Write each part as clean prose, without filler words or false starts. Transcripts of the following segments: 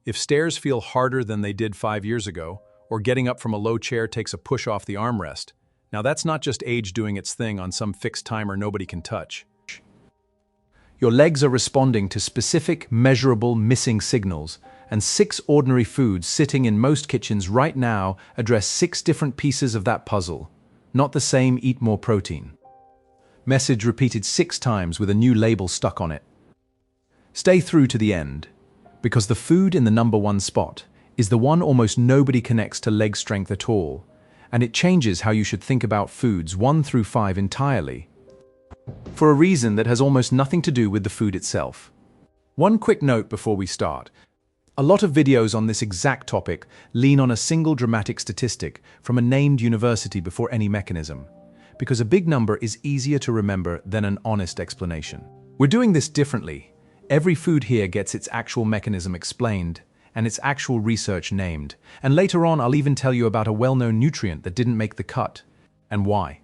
If stairs feel harder than they did 5 years ago, or getting up from a low chair takes a push off the armrest, now that's not just age doing its thing on some fixed timer nobody can touch. Your legs are responding to specific, measurable, missing signals, and 6 ordinary foods sitting in most kitchens right now address 6 different pieces of that puzzle. Not the same eat more protein. Message repeated 6 times with a new label stuck on it. Stay through to the end, because the food in the number 1 spot is the one almost nobody connects to leg strength at all, and it changes how you should think about foods 1 through 5 entirely, for a reason that has almost nothing to do with the food itself. One quick note before we start. A lot of videos on this exact topic lean on a single dramatic statistic from a named university before any mechanism, because a big number is easier to remember than an honest explanation. We're doing this differently. Every food here gets its actual mechanism explained, and its actual research named, and later on I'll even tell you about a well-known nutrient that didn't make the cut, and why.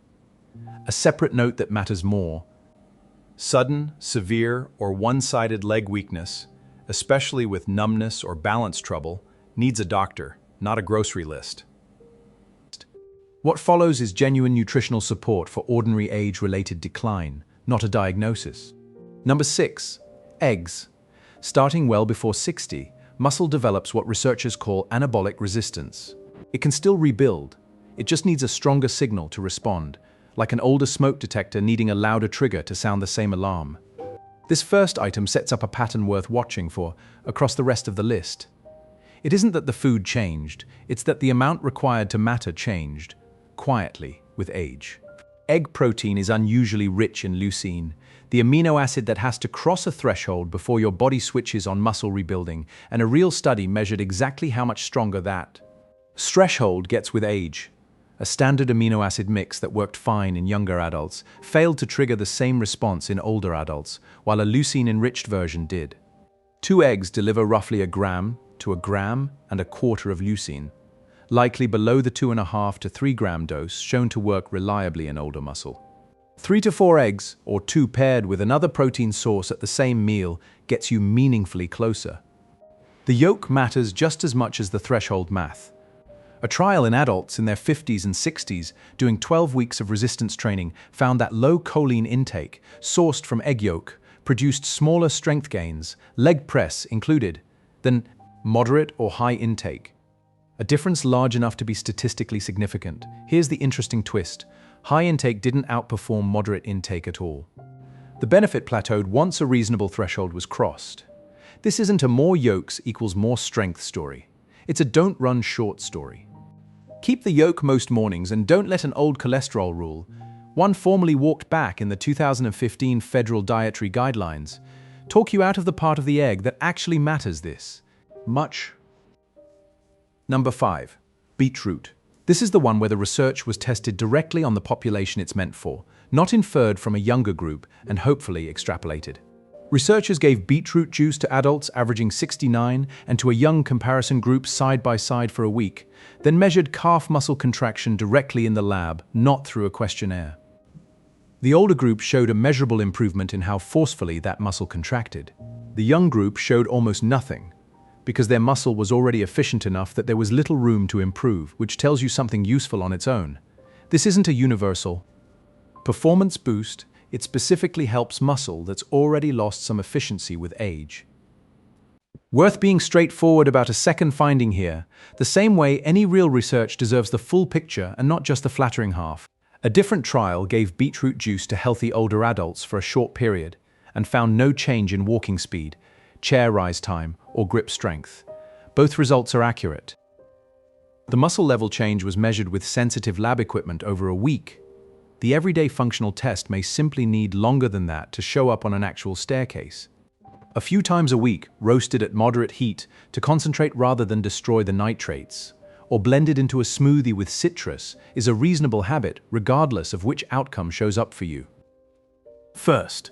A separate note that matters more. Sudden, severe, or one-sided leg weakness, especially with numbness or balance trouble, needs a doctor, not a grocery list. What follows is genuine nutritional support for ordinary age-related decline, not a diagnosis. Number 6, eggs. Starting well before 60, muscle develops what researchers call anabolic resistance. It can still rebuild. It just needs a stronger signal to respond, like an older smoke detector needing a louder trigger to sound the same alarm. This first item sets up a pattern worth watching for across the rest of the list. It isn't that the food changed, it's that the amount required to matter changed, quietly, with age. Egg protein is unusually rich in leucine, the amino acid that has to cross a threshold before your body switches on muscle rebuilding, and a real study measured exactly how much stronger that threshold gets with age. A standard amino acid mix that worked fine in younger adults failed to trigger the same response in older adults, while a leucine-enriched version did. 2 eggs deliver roughly 1 gram to 1.25 grams of leucine, likely below the 2.5 to 3 gram dose shown to work reliably in older muscle. 3 to 4 eggs, or 2 paired with another protein source at the same meal, gets you meaningfully closer. The yolk matters just as much as the threshold math. A trial in adults in their 50s and 60s doing 12 weeks of resistance training found that low choline intake, sourced from egg yolk, produced smaller strength gains, leg press included, than moderate or high intake. A difference large enough to be statistically significant. Here's the interesting twist. High intake didn't outperform moderate intake at all. The benefit plateaued once a reasonable threshold was crossed. This isn't a more yolks equals more strength story. It's a don't run short story. Keep the yolk most mornings and don't let an old cholesterol rule, one formally walked back in the 2015 Federal Dietary Guidelines, talk you out of the part of the egg that actually matters this much. Number 5, beetroot. This is the one where the research was tested directly on the population it's meant for, not inferred from a younger group and hopefully extrapolated. Researchers gave beetroot juice to adults averaging 69 and to a young comparison group side by side for a week, then measured calf muscle contraction directly in the lab, not through a questionnaire. The older group showed a measurable improvement in how forcefully that muscle contracted. The young group showed almost nothing, because their muscle was already efficient enough that there was little room to improve, which tells you something useful on its own. This isn't a universal performance boost. It specifically helps muscle that's already lost some efficiency with age. Worth being straightforward about a second finding here, the same way any real research deserves the full picture and not just the flattering half. A different trial gave beetroot juice to healthy older adults for a short period and found no change in walking speed, chair rise time, or grip strength. Both results are accurate. The muscle level change was measured with sensitive lab equipment over a week. The everyday functional test may simply need longer than that to show up on an actual staircase. A few times a week, roasted at moderate heat to concentrate rather than destroy the nitrates, or blended into a smoothie with citrus, is a reasonable habit regardless of which outcome shows up for you. First.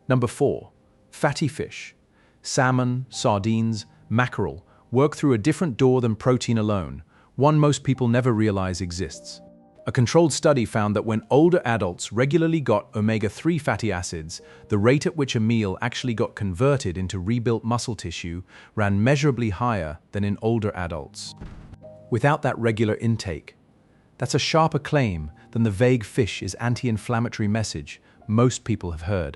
Number 4. Fatty fish. Salmon, sardines, mackerel work through a different door than protein alone, one most people never realize exists. A controlled study found that when older adults regularly got omega-3 fatty acids, the rate at which a meal actually got converted into rebuilt muscle tissue ran measurably higher than in older adults. Without that regular intake, that's a sharper claim than the vague fish is anti-inflammatory message most people have heard.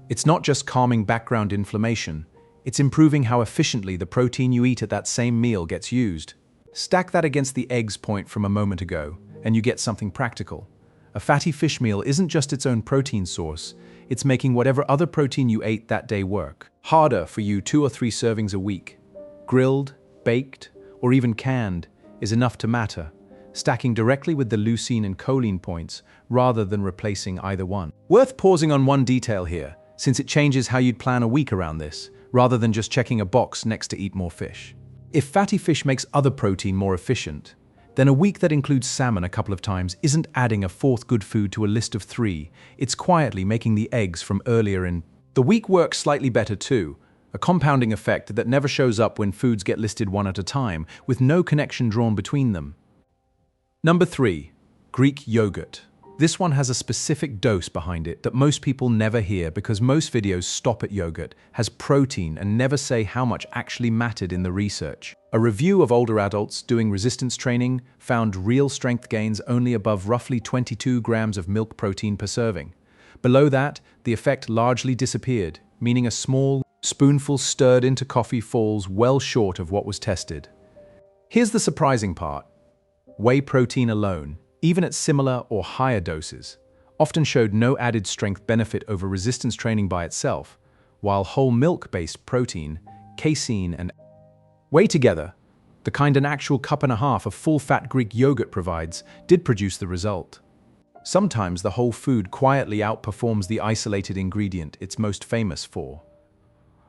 It's not just calming background inflammation, it's improving how efficiently the protein you eat at that same meal gets used. Stack that against the eggs point from a moment ago, and you get something practical. A fatty fish meal isn't just its own protein source, it's making whatever other protein you ate that day work harder for you. 2 or 3 servings a week. Grilled, baked, or even canned is enough to matter, stacking directly with the leucine and choline points rather than replacing either one. Worth pausing on one detail here, since it changes how you'd plan a week around this, rather than just checking a box next to eat more fish. If fatty fish makes other protein more efficient, then a week that includes salmon a couple of times isn't adding a 4th good food to a list of 3, it's quietly making the eggs from earlier in. The week works slightly better too, a compounding effect that never shows up when foods get listed one at a time, with no connection drawn between them. Number 3, Greek yogurt. This one has a specific dose behind it that most people never hear because most videos stop at yogurt, has protein, and never say how much actually mattered in the research. A review of older adults doing resistance training found real strength gains only above roughly 22 grams of milk protein per serving. Below that, the effect largely disappeared, meaning a small spoonful stirred into coffee falls well short of what was tested. Here's the surprising part. Whey protein alone, even at similar or higher doses, often showed no added strength benefit over resistance training by itself, while whole milk-based protein, casein, and whey together, the kind an actual cup and a half of full-fat Greek yogurt provides, did produce the result. Sometimes the whole food quietly outperforms the isolated ingredient it's most famous for.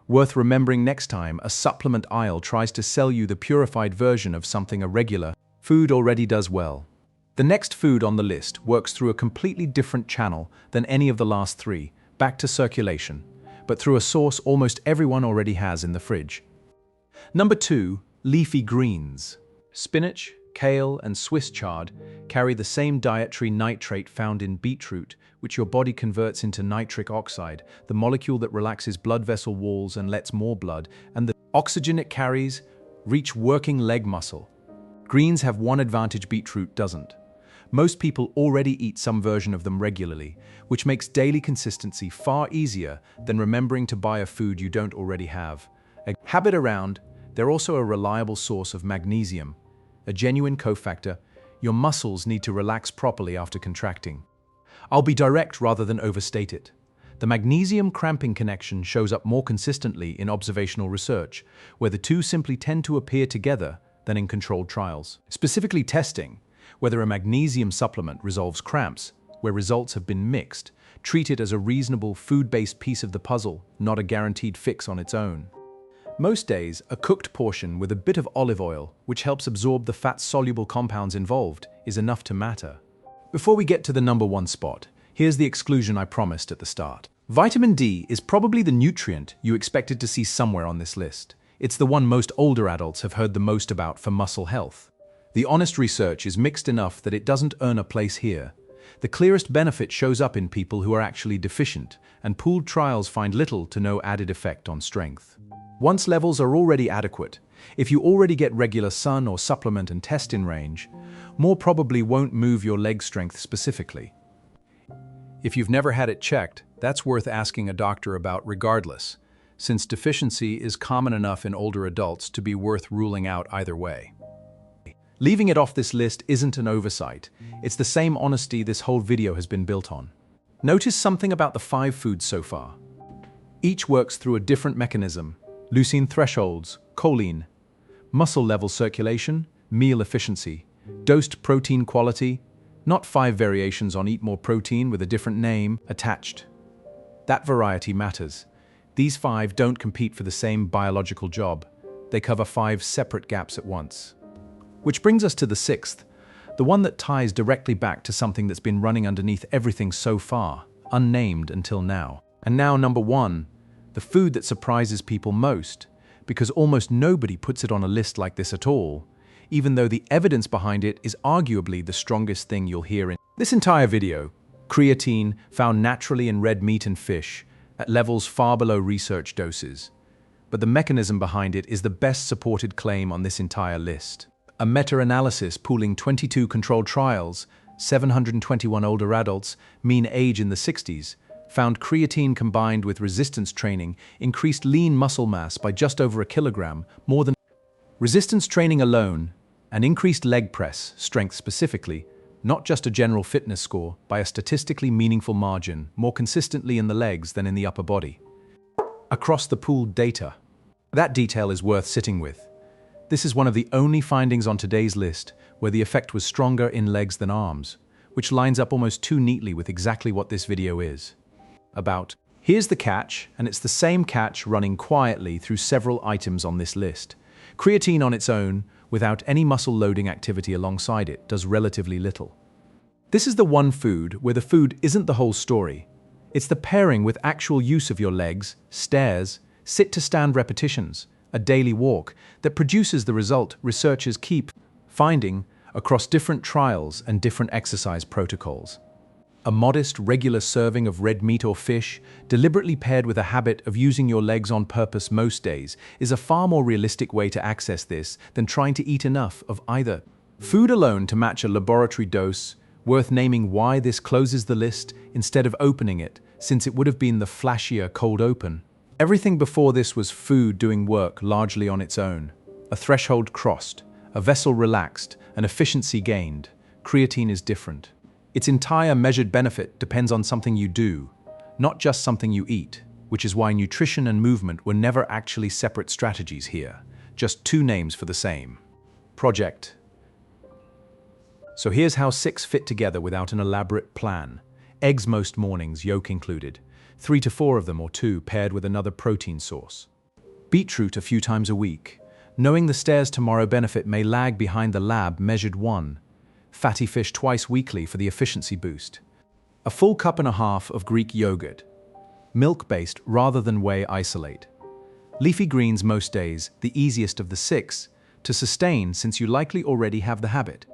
Worth remembering next time a supplement aisle tries to sell you the purified version of something a regular food already does well. The next food on the list works through a completely different channel than any of the last 3, back to circulation, but through a source almost everyone already has in the fridge. Number 2, leafy greens. Spinach, kale, and Swiss chard carry the same dietary nitrate found in beetroot, which your body converts into nitric oxide, the molecule that relaxes blood vessel walls and lets more blood, and the oxygen it carries reach working leg muscle. Greens have one advantage beetroot doesn't. Most people already eat some version of them regularly, which makes daily consistency far easier than remembering to buy a food you don't already have. A habit around, they're also a reliable source of magnesium, a genuine cofactor. Your muscles need to relax properly after contracting. I'll be direct rather than overstate it. The magnesium cramping connection shows up more consistently in observational research, where the two simply tend to appear together than in controlled trials. Specifically testing whether a magnesium supplement resolves cramps, where results have been mixed, treat it as a reasonable food-based piece of the puzzle, not a guaranteed fix on its own. Most days, a cooked portion with a bit of olive oil, which helps absorb the fat-soluble compounds involved, is enough to matter. Before we get to the number 1 spot, here's the exclusion I promised at the start. Vitamin D is probably the nutrient you expected to see somewhere on this list. It's the one most older adults have heard the most about for muscle health. The honest research is mixed enough that it doesn't earn a place here. The clearest benefit shows up in people who are actually deficient, and pooled trials find little to no added effect on strength. Once levels are already adequate, if you already get regular sun or supplement and test in range, more probably won't move your leg strength specifically. If you've never had it checked, that's worth asking a doctor about regardless, since deficiency is common enough in older adults to be worth ruling out either way. Leaving it off this list isn't an oversight. It's the same honesty this whole video has been built on. Notice something about the 5 foods so far. Each works through a different mechanism: leucine thresholds, choline, muscle level circulation, meal efficiency, dosed protein quality, not 5 variations on eat more protein with a different name attached. That variety matters. These 5 don't compete for the same biological job. They cover 5 separate gaps at once. Which brings us to the 6th, the one that ties directly back to something that's been running underneath everything so far, unnamed until now. And now number 1, the food that surprises people most, because almost nobody puts it on a list like this at all, even though the evidence behind it is arguably the strongest thing you'll hear in this entire video. Creatine, found naturally in red meat and fish, at levels far below research doses. But the mechanism behind it is the best supported claim on this entire list. A meta-analysis pooling 22 controlled trials, 721 older adults, mean age in the 60s, found creatine combined with resistance training increased lean muscle mass by just over a kilogram, more than resistance training alone, and increased leg press strength specifically, not just a general fitness score, by a statistically meaningful margin, more consistently in the legs than in the upper body. Across the pooled data. That detail is worth sitting with. This is one of the only findings on today's list where the effect was stronger in legs than arms, which lines up almost too neatly with exactly what this video is about. Here's the catch, and it's the same catch running quietly through several items on this list. Creatine on its own, without any muscle loading activity alongside it, does relatively little. This is the one food where the food isn't the whole story. It's the pairing with actual use of your legs, stairs, sit-to-stand repetitions, a daily walk, that produces the result researchers keep finding across different trials and different exercise protocols. A modest, regular serving of red meat or fish, deliberately paired with a habit of using your legs on purpose most days, is a far more realistic way to access this than trying to eat enough of either. Food alone to match a laboratory dose, worth naming why this closes the list instead of opening it, since it would have been the flashier cold open. Everything before this was food doing work largely on its own. A threshold crossed, a vessel relaxed, an efficiency gained. Creatine is different. Its entire measured benefit depends on something you do, not just something you eat, which is why nutrition and movement were never actually separate strategies here, just two names for the same project. So here's how 6 fit together without an elaborate plan. Eggs most mornings, yolk included. 3 to 4 of them or 2 paired with another protein source. Beetroot a few times a week. Knowing the stairs tomorrow benefit may lag behind the lab measured 1. Fatty fish twice weekly for the efficiency boost. A full cup and a half of Greek yogurt. Milk-based rather than whey isolate. Leafy greens most days, the easiest of the 6, to sustain since you likely already have the habit.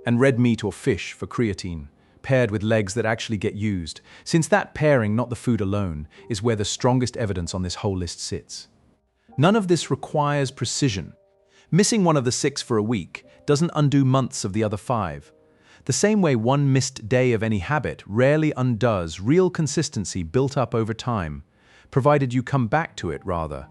And red meat or fish for creatine, paired with legs that actually get used, since that pairing, not the food alone, is where the strongest evidence on this whole list sits. None of this requires precision. Missing one of the 6 for a week doesn't undo months of the other 5. The same way one missed day of any habit rarely undoes real consistency built up over time, provided you come back to it rather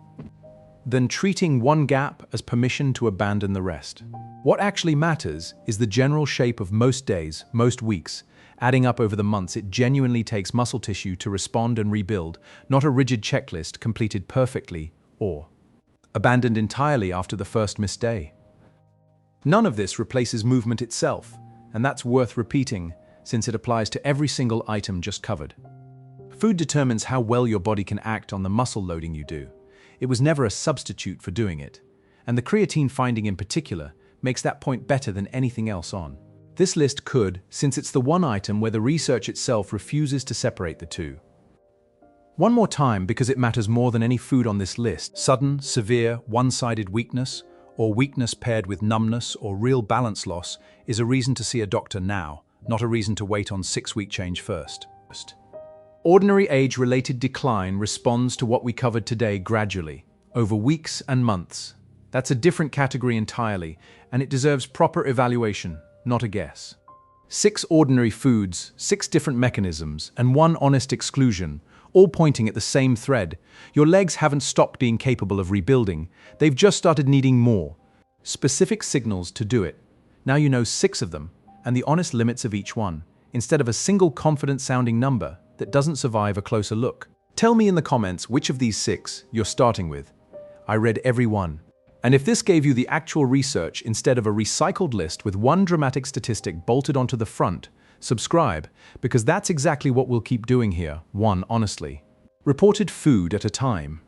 than treating one gap as permission to abandon the rest. What actually matters is the general shape of most days, most weeks, adding up over the months it genuinely takes muscle tissue to respond and rebuild, not a rigid checklist completed perfectly or abandoned entirely after the first missed day. None of this replaces movement itself, and that's worth repeating since it applies to every single item just covered. Food determines how well your body can act on the muscle loading you do. It was never a substitute for doing it, and the creatine finding in particular makes that point better than anything else on this list could, since it's the one item where the research itself refuses to separate the two. One more time because it matters more than any food on this list. Sudden, severe, one-sided weakness, or weakness paired with numbness or real balance loss, is a reason to see a doctor now, not a reason to wait on 6-week change first. Ordinary age-related decline responds to what we covered today gradually, over weeks and months. That's a different category entirely, and it deserves proper evaluation, not a guess. 6 ordinary foods, 6 different mechanisms, and 1 honest exclusion, all pointing at the same thread. Your legs haven't stopped being capable of rebuilding, they've just started needing more specific signals to do it. Now you know 6 of them, and the honest limits of each one, instead of a single confident-sounding number that doesn't survive a closer look. Tell me in the comments which of these 6 you're starting with. I read every one. And if this gave you the actual research instead of a recycled list with one dramatic statistic bolted onto the front, subscribe, because that's exactly what we'll keep doing here, one honestly. Reported food at a time.